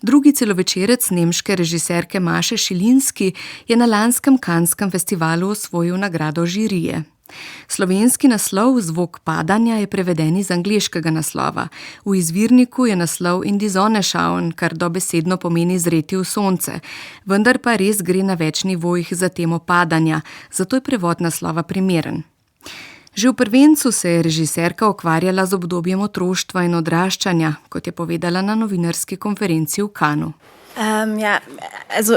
Drugi celovečerec nemške režiserke Maše Šilinski je na lanskem Canneskem festivalu osvojil nagrado žirije. Slovenski naslov Zvok padanja je preveden iz angleškega naslova. V izvirniku je naslov In die Sonne schauen, kar dobesedno pomeni zreti v sonce, vendar pa res gre na več nivojih za temo padanja, zato je prevod naslova primeren. Že v prvencu se je režiserka ukvarjala z obdobjem otroštva in odraščanja, kot je povedala na novinarski konferenci v Cannesu.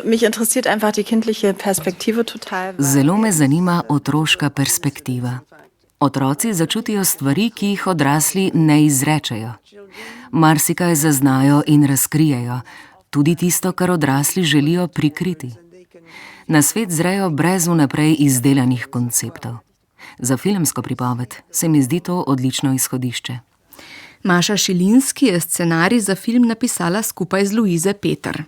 Mich interessiert einfach die kindliche Perspektive total. Zelo me zanima otroška perspektiva. Otroci začutijo stvari, ki jih odrasli ne izrečejo. Marsikaj zaznajo in razkrijejo, tudi tisto, kar odrasli želijo prikriti. Na svet zrejo brez vnaprej izdelanih konceptov. Za filmsko pripoved se mi zdi to odlično izhodišče. Maša Šilinski je scenarij za film napisala skupaj z Luise Peter.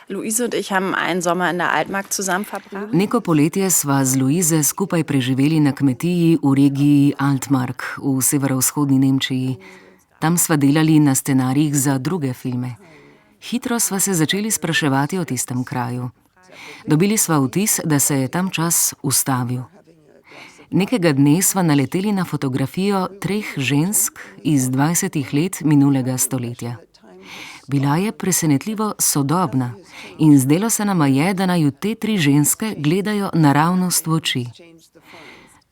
Luise und ich haben einen Sommer in der Altmark zusammen verbracht. Neko poletje sva z Luise skupaj preživeli na kmetiji v regiji Altmark v severovzhodni Nemčiji. Tam sva delali na scenarijih za druge filme. Hitro sva se začeli spraševati o tistem kraju. Dobili sva vtis, da se je tam čas ustavil. Nekega dne sva naleteli na fotografijo 3 žensk iz 20 let minulega stoletja. Bila je presenetljivo sodobna in zdelo se nama je, da naju te 3 ženske gledajo naravnost v oči.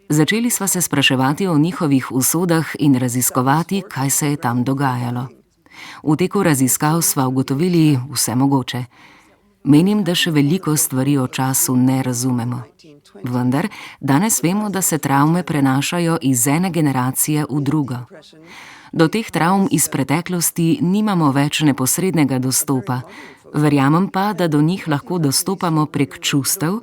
Začeli sva se spraševati o njihovih usodah in raziskovati, kaj se je tam dogajalo. V teku raziskav sva ugotovili vse mogoče. Menim, da še veliko stvari o času ne razumemo. Vendar danes vemo, da se travme prenašajo iz ene generacije v drugo. Do teh travm iz preteklosti nimamo več neposrednega dostopa, verjamem pa, da do njih lahko dostopamo prek čustev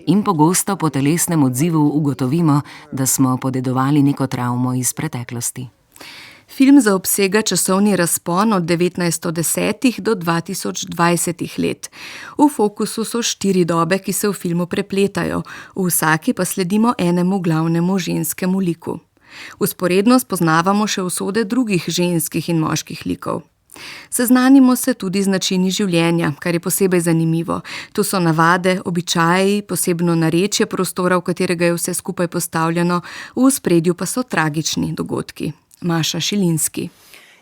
in pogosto po telesnem odzivu ugotovimo, da smo podedovali neko travmo iz preteklosti. Film zaobsega časovni razpon od 1910 do 2020 let. V fokusu so 4 dobe, ki se v filmu prepletajo, v vsaki pa sledimo enemu glavnemu ženskemu liku. Vzporedno spoznavamo še usode drugih ženskih in moških likov. Seznanimo se tudi z načini življenja, kar je posebej zanimivo. Tu so navade, običaji, posebno narečje prostora, v katerega je vse skupaj postavljeno, v ospredju pa so tragični dogodki. Maša Šilinski.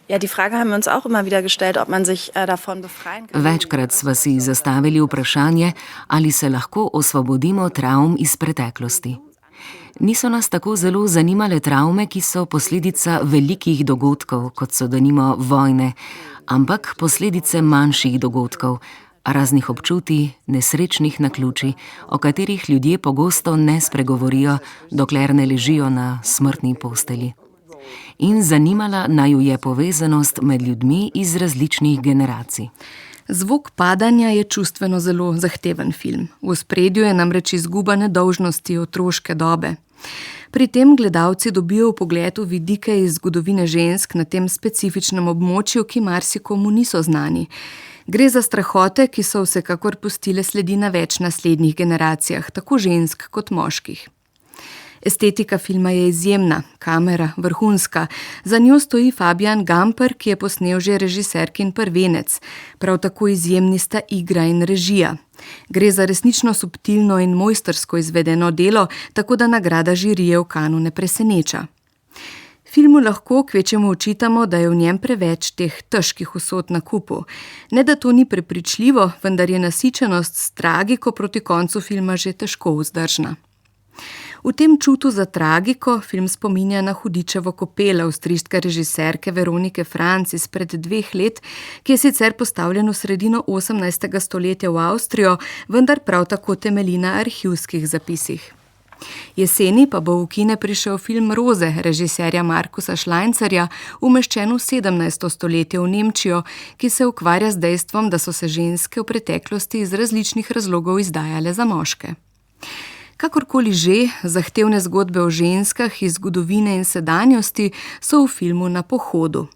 Die Frage haben wir uns auch immer wieder gestellt, ob man sich davon befreien kann. Večkrat sva si zastavili vprašanje, ali se lahko osvobodimo travm iz preteklosti. Niso nas tako zelo zanimale travme, ki so posledica velikih dogodkov, kot so denimo vojne, ampak posledice manjših dogodkov, raznih občutij, nesrečnih naključij, o katerih ljudje pogosto ne spregovorijo, dokler ne ležijo na smrtni postelji. In zanimala naju je povezanost med ljudmi iz različnih generacij. Zvok padanja je čustveno zelo zahteven film. V ospredju je namreč izguba nedolžnosti otroške dobe. Pri tem gledalci dobijo vpogled v vidike iz zgodovine žensk na tem specifičnem območju, ki marsikomu niso znani. Gre za strahote, ki so vsekakor pustile sledi na več naslednjih generacijah, tako žensk kot moških. Estetika filma je izjemna, kamera vrhunska. Za njo stoji Fabian Gamper, ki je posnel že režiserkin prvenec. Prav tako izjemni sta igra in režija. Gre za resnično subtilno in mojstrsko izvedeno delo, tako da nagrada žirije v Cannesu ne preseneča. Filmu lahko kvečjemu očitamo, da je v njem preveč teh težkih usod na kupu. Ne da to ni prepričljivo, vendar je nasičenost s tragiko proti koncu filma že težko vzdržna. V tem čutu za tragiko film spominja na Hudičevo kopel avstrijske režiserke Veronike Franz izpred 2 let, ki je sicer postavljen v sredino 18. stoletja v Avstrijo, vendar prav tako temelji na arhivskih zapisih. Jeseni pa bo v kine prišel film Roze režiserja Markusa Schleinzerja, umeščen v 17. stoletje v Nemčijo, ki se ukvarja z dejstvom, da so se ženske v preteklosti iz različnih razlogov izdajale za moške. Kakorkoli že, zahtevne zgodbe o ženskah iz zgodovine in sedanjosti so v filmu na pohodu.